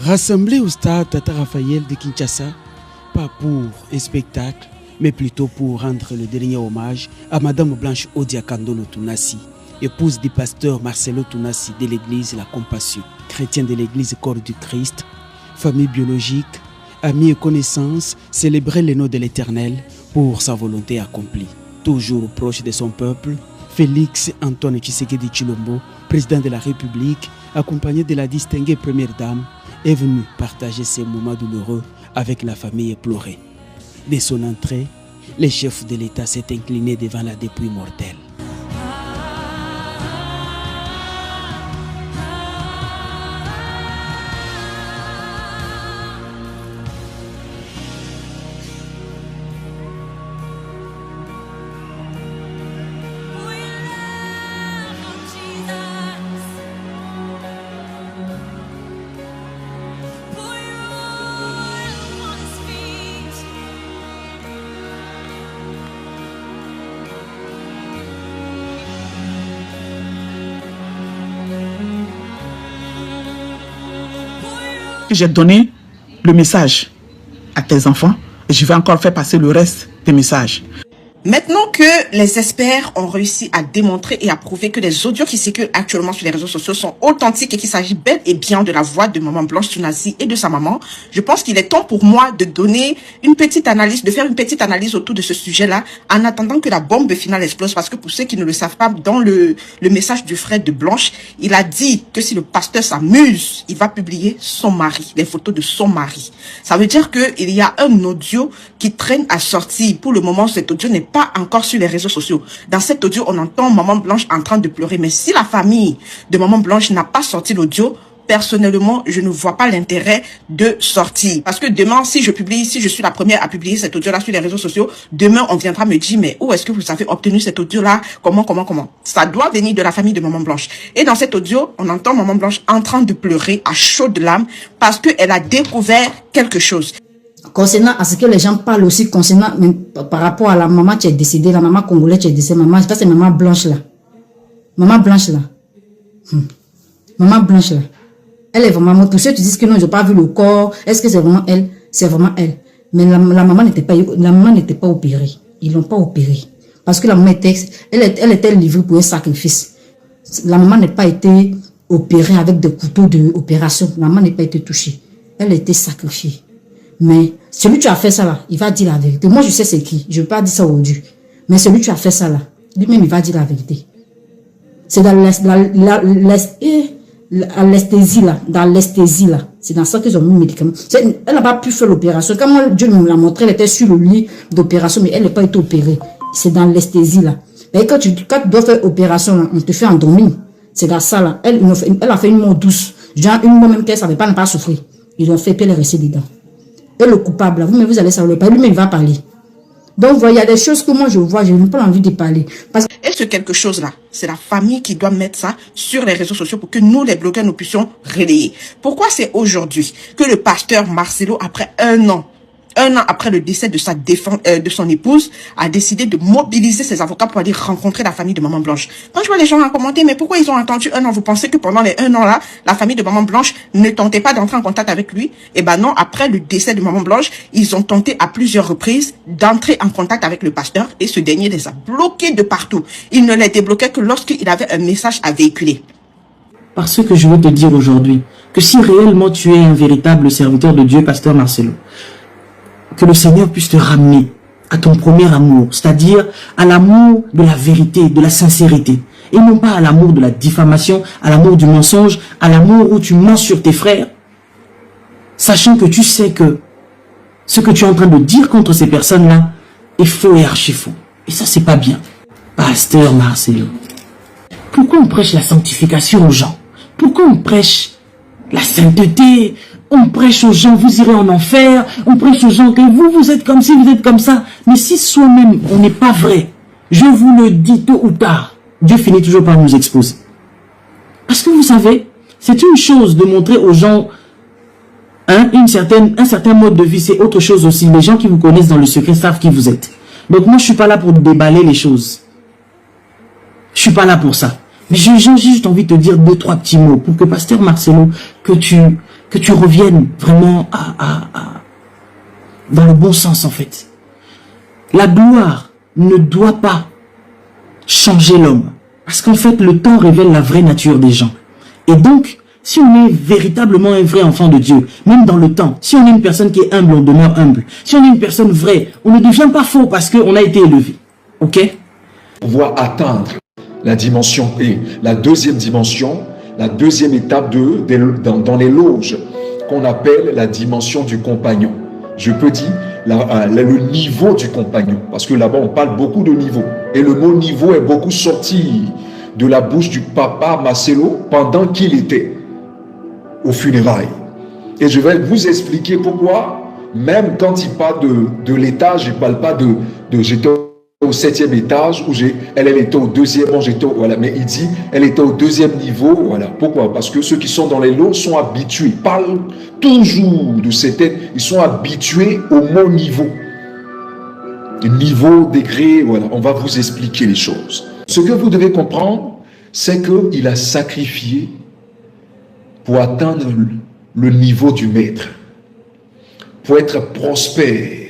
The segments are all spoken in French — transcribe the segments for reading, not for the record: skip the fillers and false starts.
Rassemblés au stade Tata Raphaël de Kinshasa, pas pour un spectacle, mais plutôt pour rendre le dernier hommage à Madame Blanche Odia Kandolo Tunasi, épouse du pasteur Marcelo Tunasi de l'église La Compassion, chrétien de l'église Corps du Christ, famille biologique, amis et connaissances, célébrer le nom de l'Éternel pour sa volonté accomplie. Toujours proche de son peuple, Félix Antoine Tshisekedi Tshilombo, président de la République, accompagné de la distinguée première dame, est venu partager ces moments douloureux avec la famille éplorée. Dès son entrée, le chef de l'État s'est incliné devant la dépouille mortelle. J'ai donné le message à tes enfants et je vais encore faire passer le reste des messages. Maintenant que les experts ont réussi à démontrer et à prouver que les audios qui circulent actuellement sur les réseaux sociaux sont authentiques et qu'il s'agit bel et bien de la voix de maman Blanche Tunasi et de sa maman, je pense qu'il est temps pour moi de donner une petite analyse, de faire une petite analyse autour de ce sujet-là en attendant que la bombe finale explose. Parce que pour ceux qui ne le savent pas, dans le message du frère de Blanche, il a dit que si le pasteur s'amuse, il va publier son mari, les photos de son mari. Ça veut dire qu'il y a un audio qui traîne à sortir. Pour le moment, cet audio n'est pas encore sur les réseaux sociaux. Dans cet audio, on entend maman Blanche en train de pleurer. Mais si la famille de maman Blanche n'a pas sorti l'audio, personnellement, je ne vois pas l'intérêt de sortir. Parce que demain, si je suis la première à publier cet audio-là sur les réseaux sociaux, demain, on viendra me dire, mais où est-ce que vous avez obtenu cet audio-là? Comment? Ça doit venir de la famille de maman Blanche. Et dans cet audio, on entend maman Blanche en train de pleurer à chaudes larmes parce qu'elle a découvert quelque chose. Concernant à ce que les gens parlent aussi, concernant par rapport à la maman qui est décédée, la maman congolaise qui est décédée, maman, je pense que c'est maman Blanche là. Maman Blanche là. Maman Blanche là. Elle est vraiment, pour ceux qui disent que non, ils n'ont pas vu le corps, est-ce que c'est vraiment elle? C'est vraiment elle. Mais la maman n'était pas opérée. Ils l'ont pas opérée. Parce que la maman elle était livrée pour un sacrifice. La maman n'a pas été opérée avec des couteaux d'opération. La maman n'a pas été touchée. Elle a été sacrifiée. Mais celui qui a fait ça là, il va dire la vérité. Moi, je sais c'est qui. Je ne vais pas dire ça aujourd'hui. Mais celui qui a fait ça là, lui-même, il va dire la vérité. C'est dans l'anesthésie là. Dans l'anesthésie là. C'est dans ça qu'ils ont mis le médicament. Elle n'a pas pu faire l'opération. Quand moi, Dieu me l'a montré, elle était sur le lit d'opération, mais elle n'a pas été opérée. C'est dans l'anesthésie là. Et quand tu dois faire opération là, on te fait endormir. C'est dans ça là. Elle a fait une mort douce. Genre, une mort même qu'elle ne savait pas, ne pas souffrir. Ils ont fait, puis elle est restée dedans. Et le coupable, vous allez savoir, lui-même il va parler. Donc, il y a des choses que moi je vois, je n'ai pas envie de parler. Et ce quelque chose-là, c'est la famille qui doit mettre ça sur les réseaux sociaux pour que nous, les blogueurs, nous puissions relayer. Pourquoi c'est aujourd'hui que le pasteur Marcelo, après un an après le décès de son épouse, a décidé de mobiliser ses avocats pour aller rencontrer la famille de maman Blanche? Quand je vois les gens en commenter, mais pourquoi ils ont attendu un an? Vous pensez que pendant les un an là, la famille de maman Blanche ne tentait pas d'entrer en contact avec lui? Eh ben non, après le décès de maman Blanche, ils ont tenté à plusieurs reprises d'entrer en contact avec le pasteur et ce dernier les a bloqués de partout. Il ne les débloquait que lorsqu'il avait un message à véhiculer. Parce que je veux te dire aujourd'hui, que si réellement tu es un véritable serviteur de Dieu, pasteur Marcelo, que le Seigneur puisse te ramener à ton premier amour, c'est-à-dire à l'amour de la vérité, de la sincérité, et non pas à l'amour de la diffamation, à l'amour du mensonge, à l'amour où tu mens sur tes frères, sachant que tu sais que ce que tu es en train de dire contre ces personnes-là est faux et archi-faux. Et ça, c'est pas bien. Pasteur Marcelo, pourquoi on prêche la sanctification aux gens? Pourquoi on prêche la sainteté? On prêche aux gens, vous irez en enfer. On prêche aux gens que vous êtes comme ci, vous êtes comme ça. Mais si soi-même, on n'est pas vrai, je vous le dis tôt ou tard, Dieu finit toujours par nous exposer. Parce que vous savez, c'est une chose de montrer aux gens un certain mode de vie. C'est autre chose aussi. Les gens qui vous connaissent dans le secret savent qui vous êtes. Donc moi, je suis pas là pour déballer les choses. Je suis pas là pour ça. Mais j'ai juste envie de te dire 2-3 petits mots pour que pasteur Marcelo, que tu que tu reviennes vraiment dans le bon sens en fait. La gloire ne doit pas changer l'homme. Parce qu'en fait, le temps révèle la vraie nature des gens. Et donc, si on est véritablement un vrai enfant de Dieu, même dans le temps, si on est une personne qui est humble, on demeure humble. Si on est une personne vraie, on ne devient pas faux parce qu'on a été élevé. Ok? Pouvoir atteindre la dimension et la deuxième dimension, la deuxième étape dans les loges, qu'on appelle la dimension du compagnon. Je peux dire le niveau du compagnon, parce que là-bas on parle beaucoup de niveau. Et le mot niveau est beaucoup sorti de la bouche du papa Marcelo pendant qu'il était au funérailles. Et je vais vous expliquer pourquoi, même quand il parle de l'étage, il ne parle pas de j'étais au 7e étage, où elle était au 2e, bon, voilà, mais il dit, elle était au 2e niveau, voilà. Pourquoi? Parce que ceux qui sont dans les lots sont habitués, parlent toujours de certaines, ils sont habitués au mot niveau. Niveau, degré, voilà, on va vous expliquer les choses. Ce que vous devez comprendre, c'est qu'il a sacrifié pour atteindre le niveau du maître, pour être prospère,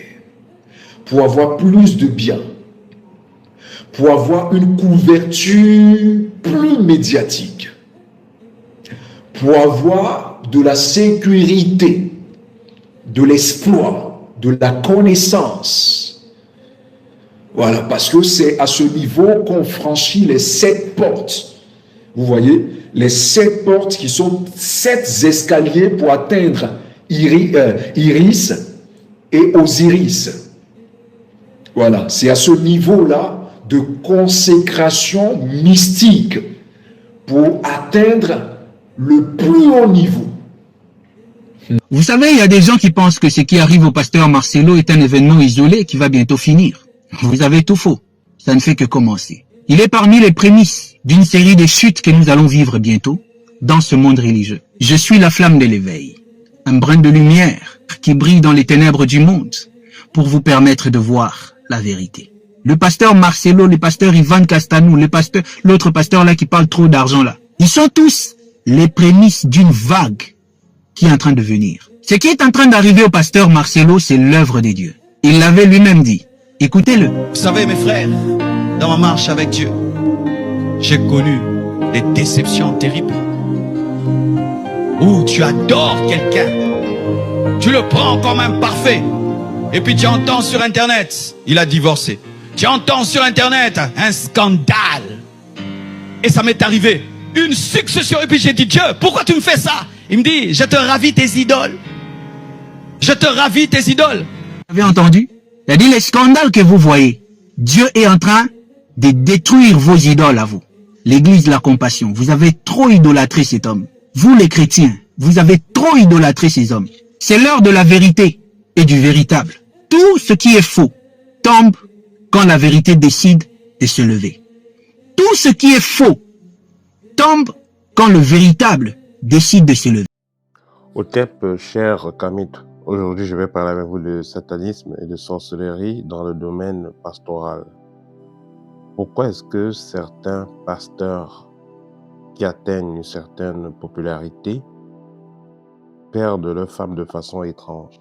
pour avoir plus de biens, pour avoir une couverture plus médiatique, pour avoir de la sécurité, de l'espoir, de la connaissance. Voilà, parce que c'est à ce niveau qu'on franchit les 7 portes. Vous voyez, les 7 portes qui sont 7 escaliers pour atteindre Iris et Osiris. Voilà, c'est à ce niveau-là de consécration mystique pour atteindre le plus haut niveau. Vous savez, il y a des gens qui pensent que ce qui arrive au pasteur Marcelo est un événement isolé qui va bientôt finir. Vous avez tout faux. Ça ne fait que commencer. Il est parmi les prémices d'une série de chutes que nous allons vivre bientôt dans ce monde religieux. Je suis la flamme de l'éveil, un brin de lumière qui brille dans les ténèbres du monde pour vous permettre de voir la vérité. Le pasteur Marcelo, le pasteur Ivan Castanou, l'autre pasteur là qui parle trop d'argent là. Ils sont tous les prémices d'une vague qui est en train de venir. Ce qui est en train d'arriver au pasteur Marcelo, c'est l'œuvre de Dieu. Il l'avait lui-même dit. Écoutez-le. Vous savez mes frères, dans ma marche avec Dieu, j'ai connu des déceptions terribles. Où tu adores quelqu'un, tu le prends comme un parfait. Et puis tu entends sur internet, il a divorcé. Tu entends sur internet un scandale. Et ça m'est arrivé. Une succession. Et puis j'ai dit, Dieu, pourquoi tu me fais ça? Il me dit, je te ravis tes idoles. Je te ravis tes idoles. Vous avez entendu? Il a dit, les scandales que vous voyez, Dieu est en train de détruire vos idoles à vous. L'église de la compassion, vous avez trop idolâtré cet homme. Vous les chrétiens, vous avez trop idolâtré ces hommes. C'est l'heure de la vérité et du véritable. Tout ce qui est faux tombe quand la vérité décide de se lever. Tout ce qui est faux tombe quand le véritable décide de se lever. Otep, cher Kamit, aujourd'hui je vais parler avec vous de satanisme et de sorcellerie dans le domaine pastoral. Pourquoi est-ce que certains pasteurs qui atteignent une certaine popularité perdent leurs femmes de façon étrange?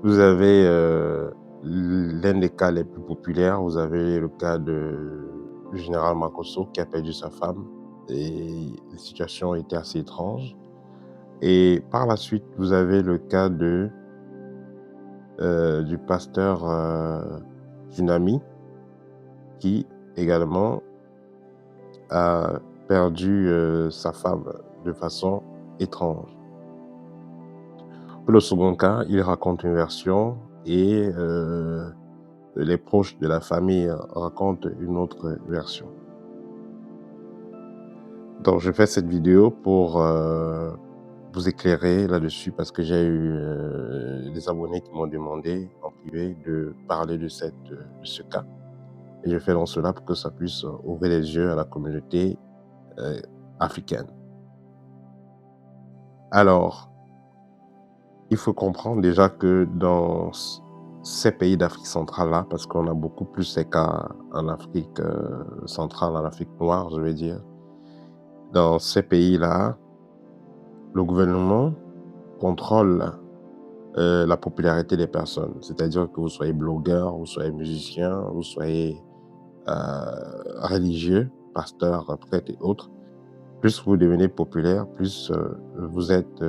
Vous avez l'un des cas les plus populaires, vous avez le cas du général Makosso qui a perdu sa femme et la situation était assez étrange. Et par la suite, vous avez le cas du pasteur Tsunami qui également a perdu sa femme de façon étrange. Pour le second cas, il raconte une version et les proches de la famille racontent une autre version. Donc je fais cette vidéo pour vous éclairer là-dessus parce que j'ai eu des abonnés qui m'ont demandé en privé de parler de ce cas. Et je fais donc cela pour que ça puisse ouvrir les yeux à la communauté africaine. Alors, il faut comprendre déjà que dans ces pays d'Afrique centrale-là, parce qu'on a beaucoup plus ces cas en Afrique centrale, en Afrique noire, je vais dire, dans ces pays-là, le gouvernement contrôle la popularité des personnes. C'est-à-dire que vous soyez blogueur, vous soyez musicien, vous soyez religieux, pasteur, prêtre et autres. Plus vous devenez populaire, plus vous êtes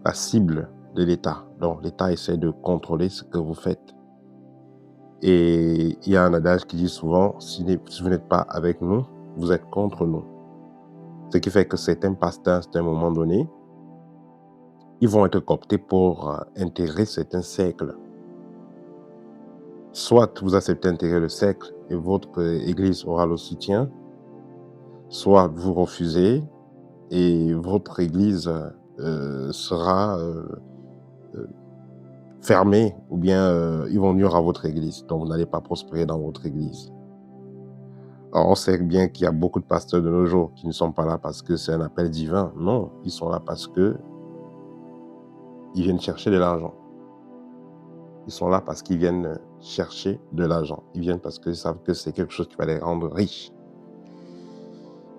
la cible de l'État. Donc l'État essaie de contrôler ce que vous faites. Et il y a un adage qui dit souvent, si vous n'êtes pas avec nous, vous êtes contre nous. Ce qui fait que certains pasteurs, à un moment donné, ils vont être cooptés pour intégrer certains cercles. Soit vous acceptez d'intégrer le cercle et votre église aura le soutien, soit vous refusez et votre église sera fermée, ou bien ils vont nuire à votre église, donc vous n'allez pas prospérer dans votre église. Alors on sait bien qu'il y a beaucoup de pasteurs de nos jours qui ne sont pas là parce que c'est un appel divin. Non, ils sont là parce que ils viennent chercher de l'argent. Ils sont là parce qu'ils viennent chercher de l'argent. Ils viennent parce qu'ils savent que c'est quelque chose qui va les rendre riches.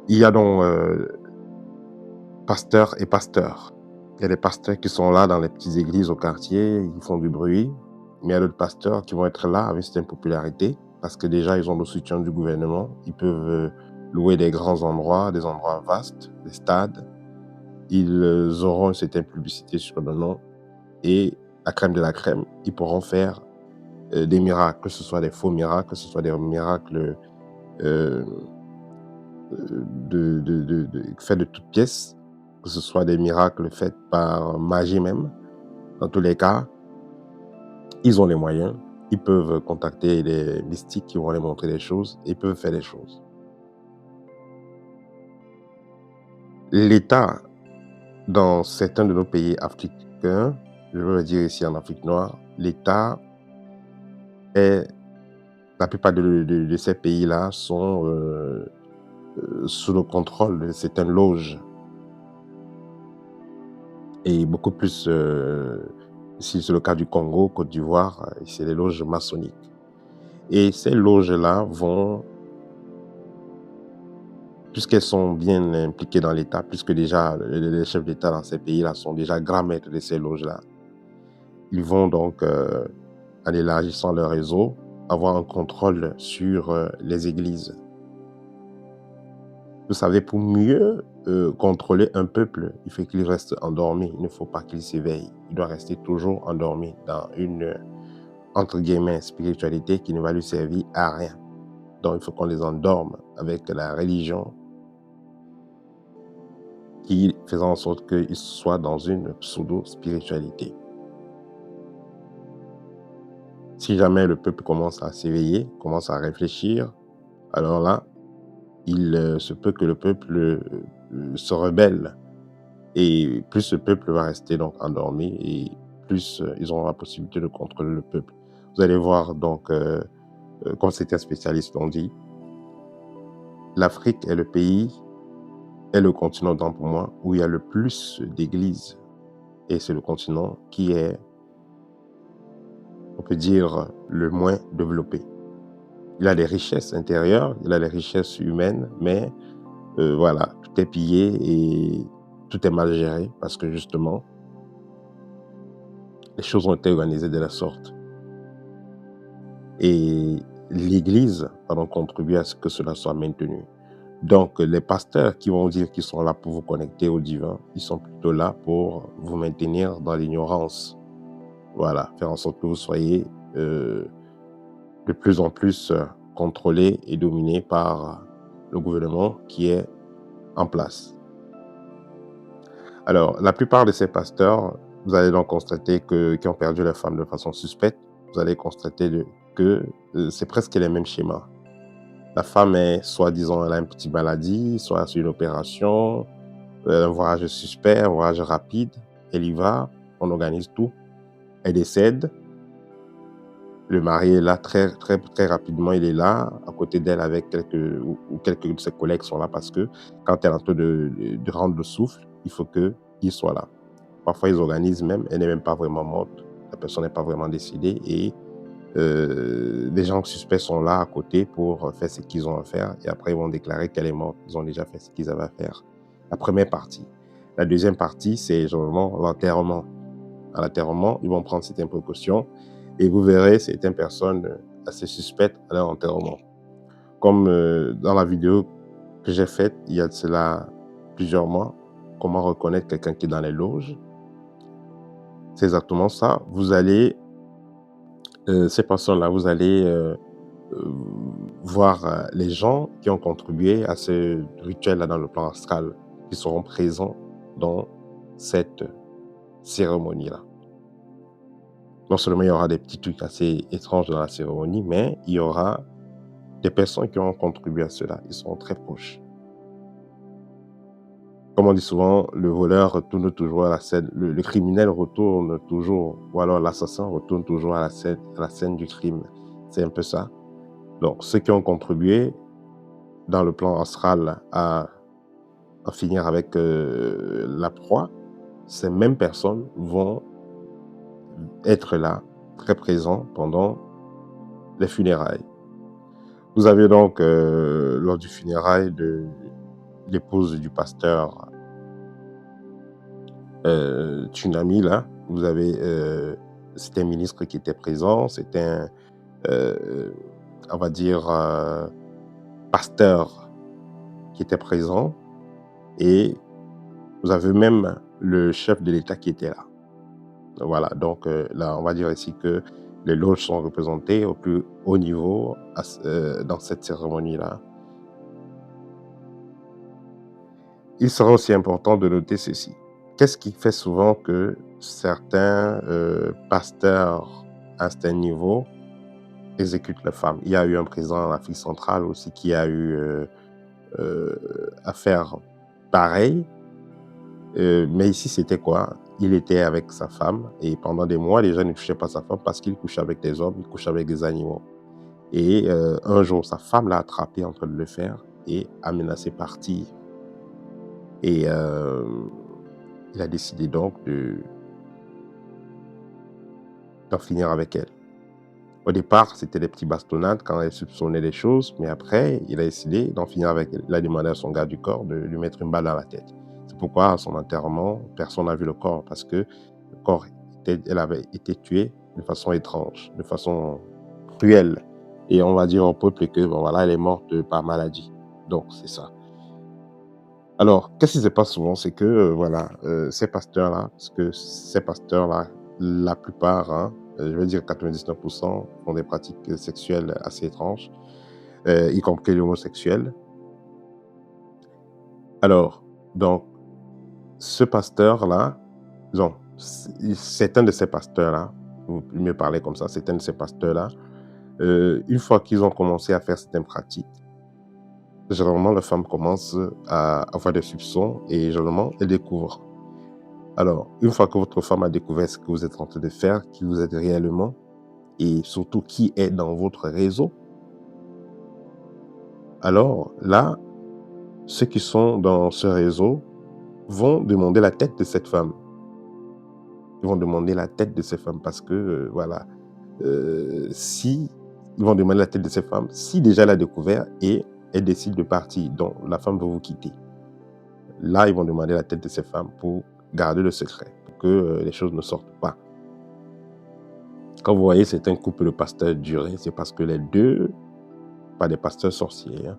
Il y a donc pasteurs et pasteurs. Il y a des pasteurs qui sont là dans les petites églises au quartier, ils font du bruit. Mais il y a d'autres pasteurs qui vont être là avec une certaine popularité parce que déjà ils ont le soutien du gouvernement. Ils peuvent louer des grands endroits, des endroits vastes, des stades. Ils auront une certaine publicité sur le nom et la crème de la crème, ils pourront faire des miracles, que ce soit des faux miracles, que ce soit des miracles faits de toutes pièces, que ce soit des miracles faits par magie même. Dans tous les cas, ils ont les moyens, ils peuvent contacter les mystiques qui vont les montrer des choses, et ils peuvent faire des choses. L'État, dans certains de nos pays africains, je veux le dire ici en Afrique noire, l'État est, la plupart de ces pays-là sont sous le contrôle de certaines loges. Et beaucoup plus, si c'est le cas du Congo, Côte d'Ivoire, c'est les loges maçonniques. Et ces loges-là vont, puisqu'elles sont bien impliquées dans l'État, puisque déjà les chefs d'État dans ces pays-là sont déjà grands maîtres de ces loges-là, ils vont donc, en élargissant leur réseau, avoir un contrôle sur les églises. Vous savez, pour mieux contrôler un peuple, il faut qu'il reste endormi. Il ne faut pas qu'il s'éveille. Il doit rester toujours endormi dans une, entre guillemets, spiritualité qui ne va lui servir à rien. Donc, il faut qu'on les endorme avec la religion qui faisant en sorte qu'ils soient dans une pseudo-spiritualité. Si jamais le peuple commence à s'éveiller, commence à réfléchir, alors là, il se peut que le peuple se rebelle. Et plus ce peuple va rester donc endormi, et plus ils auront la possibilité de contrôler le peuple. Vous allez voir donc, comme certains spécialistes l'ont dit, l'Afrique est le pays, est le continent pour moi, où il y a le plus d'églises. Et c'est le continent qui est, on peut dire, le moins développé. Il a des richesses intérieures, il a des richesses humaines, mais voilà, tout est pillé et tout est mal géré parce que justement, les choses ont été organisées de la sorte. Et l'Église va contribuer à ce que cela soit maintenu. Donc, les pasteurs qui vont dire qu'ils sont là pour vous connecter au divin, ils sont plutôt là pour vous maintenir dans l'ignorance. Voilà, faire en sorte que vous soyez de plus en plus contrôlés et dominés par le gouvernement qui est en place. Alors, la plupart de ces pasteurs, vous allez donc constater qu'ils ont perdu leurs femmes de façon suspecte. Vous allez constater que c'est presque les mêmes schémas. La femme est, soi-disant, elle a une petite maladie, soit sur une opération, un voyage suspect, un voyage rapide. Elle y va, on organise tout. Elle décède. Le mari est là très, très, très rapidement, il est là, à côté d'elle avec quelques de ses collègues sont là parce que quand elle est en train de rendre le souffle, il faut qu'il soit là. Parfois, ils organisent même, elle n'est même pas vraiment morte, la personne n'est pas vraiment décédée et les gens suspects sont là à côté pour faire ce qu'ils ont à faire et après ils vont déclarer qu'elle est morte. Ils ont déjà fait ce qu'ils avaient à faire. la première partie. La deuxième partie, c'est généralement l'enterrement. À l'enterrement, ils vont prendre certaines précautions et vous verrez certaines personnes assez suspectes à leur enterrement. Comme dans la vidéo que j'ai faite il y a de cela plusieurs mois, comment reconnaître quelqu'un qui est dans les loges. C'est exactement ça. Vous allez, ces personnes-là, vous allez voir les gens qui ont contribué à ce rituel-là dans le plan astral, qui seront présents dans cette cérémonie-là. Non seulement il y aura des petits trucs assez étranges dans la cérémonie, mais il y aura des personnes qui ont contribué à cela. Ils seront très proches. Comme on dit souvent, le voleur retourne toujours à la scène, le criminel retourne toujours, ou alors l'assassin retourne toujours à la scène du crime. C'est un peu ça. Donc, ceux qui ont contribué dans le plan astral à finir avec la proie, ces mêmes personnes vont être là, très présents pendant les funérailles. Vous avez donc, lors du funérail de l'épouse du pasteur Tsunami, là, vous avez, c'était un ministre qui était présent, c'était un, on va dire, pasteur qui était présent, et vous avez même le chef de l'État qui était là. Voilà, donc là, on va dire ici que les loges sont représentées au plus haut niveau dans cette cérémonie-là. Il sera aussi important de noter ceci. Qu'est-ce qui fait souvent que certains pasteurs à un certain niveau exécutent les femmes? Il y a eu un président en Afrique centrale aussi qui a eu à faire pareil. Mais ici, c'était quoi? Il était avec sa femme et pendant des mois, les gens ne touchaient pas sa femme parce qu'il couchait avec des hommes, il couchait avec des animaux. Et un jour, sa femme l'a attrapé en train de le faire et a menacé partir. Et il a décidé donc d'en finir avec elle. Au départ, c'était des petits bastonnades quand elle soupçonnait des choses, mais après, il a décidé d'en finir avec elle. Il a demandé à son garde du corps de lui mettre une balle dans la tête. C'est pourquoi à son enterrement, personne n'a vu le corps, parce que le corps, elle avait été tuée de façon étrange, de façon cruelle. Et on va dire au peuple que bon, voilà, elle est morte par maladie. Donc, c'est ça. Alors, qu'est-ce qui se passe souvent? C'est que, voilà, ces pasteurs-là, parce que ces pasteurs-là, la plupart, hein, je vais dire 99%, font des pratiques sexuelles assez étranges, y compris les homosexuels. Alors, donc, ce pasteur-là, non, c'est un de ces pasteurs-là, vous pouvez mieux parler comme ça, c'est un de ces pasteurs-là, une fois qu'ils ont commencé à faire certaines pratiques, généralement, la femme commence à avoir des soupçons et généralement, elle découvre. Alors, une fois que votre femme a découvert ce que vous êtes en train de faire, qui vous êtes réellement, et surtout qui est dans votre réseau, alors là, ceux qui sont dans ce réseau vont demander la tête de cette femme. Ils vont demander la tête de cette femme parce que, voilà, si ils vont demander la tête de cette femme, si déjà elle a découvert et elle décide de partir, donc la femme va vous quitter. Là, ils vont demander la tête de cette femme pour garder le secret, pour que les choses ne sortent pas. Quand vous voyez c'est un couple de pasteurs duré, c'est parce que les deux, pas des pasteurs sorciers, hein,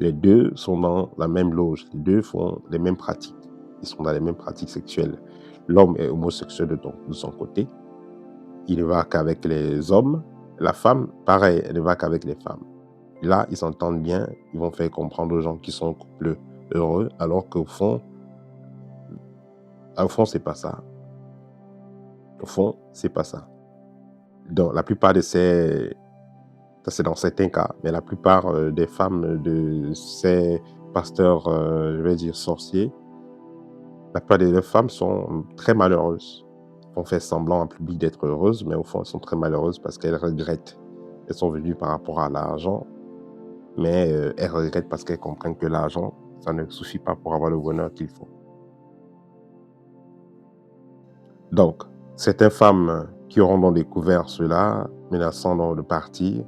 les deux sont dans la même loge, les deux font les mêmes pratiques, ils sont dans les mêmes pratiques sexuelles. L'homme est homosexuel de son côté, il ne va qu'avec les hommes, la femme, pareil, elle ne va qu'avec les femmes. Là, ils s'entendent bien, ils vont faire comprendre aux gens qui sont en couple heureux, alors qu'au fond, c'est pas ça. Au fond, c'est pas ça. Donc, la plupart de ces... Ça, c'est dans certains cas, mais la plupart des femmes de ces pasteurs, je vais dire sorciers, la plupart des femmes sont très malheureuses. Elles vont faire semblant en public d'être heureuses, mais au fond, elles sont très malheureuses parce qu'elles regrettent. Elles sont venues par rapport à l'argent, mais elles regrettent parce qu'elles comprennent que l'argent, ça ne suffit pas pour avoir le bonheur qu'il faut. Donc, certaines femmes qui auront donc découvert cela, menaçant donc de partir,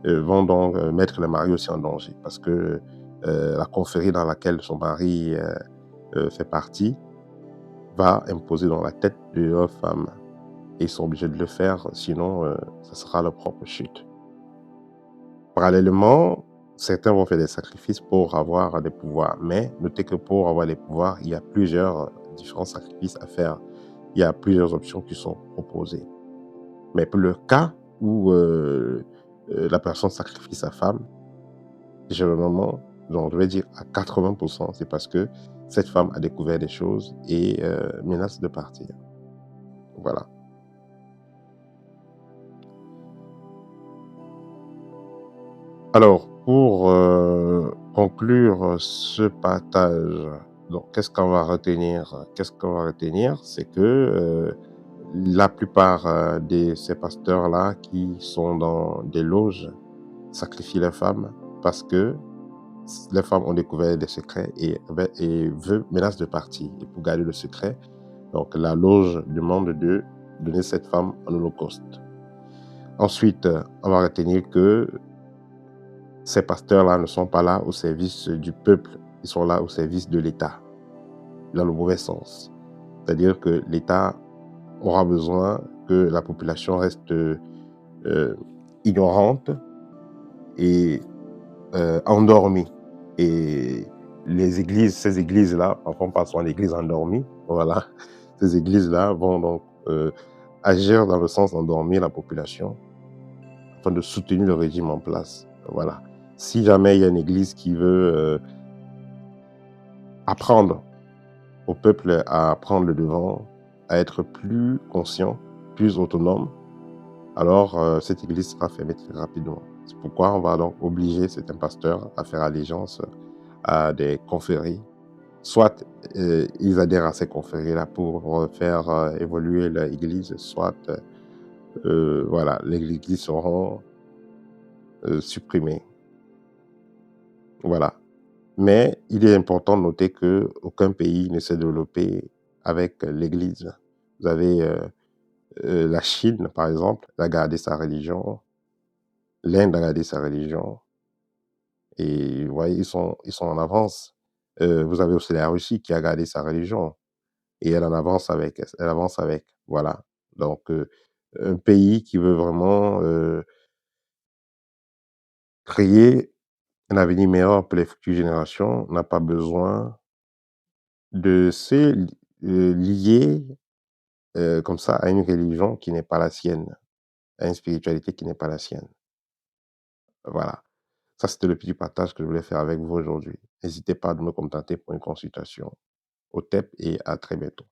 vont donc mettre le mari aussi en danger parce que la confrérie dans laquelle son mari fait partie, va imposer dans la tête de leurs femmes. Et ils sont obligés de le faire, sinon ça sera leur propre chute. Parallèlement, certains vont faire des sacrifices pour avoir des pouvoirs. Mais notez que pour avoir des pouvoirs, il y a plusieurs différents sacrifices à faire. Il y a plusieurs options qui sont proposées. Mais pour le cas où la personne sacrifie sa femme, généralement, donc je vais dire à 80%, c'est parce que cette femme a découvert des choses et menace de partir. Voilà. Alors, pour conclure ce partage, donc qu'est-ce qu'on va retenir? Qu'est-ce qu'on va retenir? C'est que la plupart de ces pasteurs-là qui sont dans des loges sacrifient leurs femmes parce que les femmes ont découvert des secrets et menacent de partir. Et pour garder le secret, donc la loge demande de donner cette femme en holocauste. Ensuite, on va retenir que ces pasteurs-là ne sont pas là au service du peuple, ils sont là au service de l'État, dans le mauvais sens. C'est-à-dire que l'État aura besoin que la population reste ignorante et endormie. Et les églises, ces églises-là, parfois on parle souvent d'églises endormies, voilà, ces églises-là vont donc agir dans le sens d'endormir la population afin de soutenir le régime en place. Voilà. Si jamais il y a une église qui veut apprendre au peuple à prendre le devant, à être plus conscient, plus autonome, alors cette église sera fermée très rapidement. C'est pourquoi on va donc obliger certains pasteurs à faire allégeance à des confréries. Soit ils adhèrent à ces confréries-là pour faire évoluer l'église, soit voilà, les églises seront supprimées. Voilà. Mais il est important de noter qu'aucun pays ne s'est développé avec l'Église. Vous avez la Chine, par exemple, elle a gardé sa religion. L'Inde a gardé sa religion. Et vous voyez, ils sont en avance. Vous avez aussi la Russie qui a gardé sa religion. Et elle avance avec. Voilà. Donc, un pays qui veut vraiment créer un avenir meilleur pour les futures générations n'a pas besoin de se lier comme ça à une religion qui n'est pas la sienne, à une spiritualité qui n'est pas la sienne. Voilà. Ça, c'était le petit partage que je voulais faire avec vous aujourd'hui. N'hésitez pas à me contacter pour une consultation. Au TEP et à très bientôt.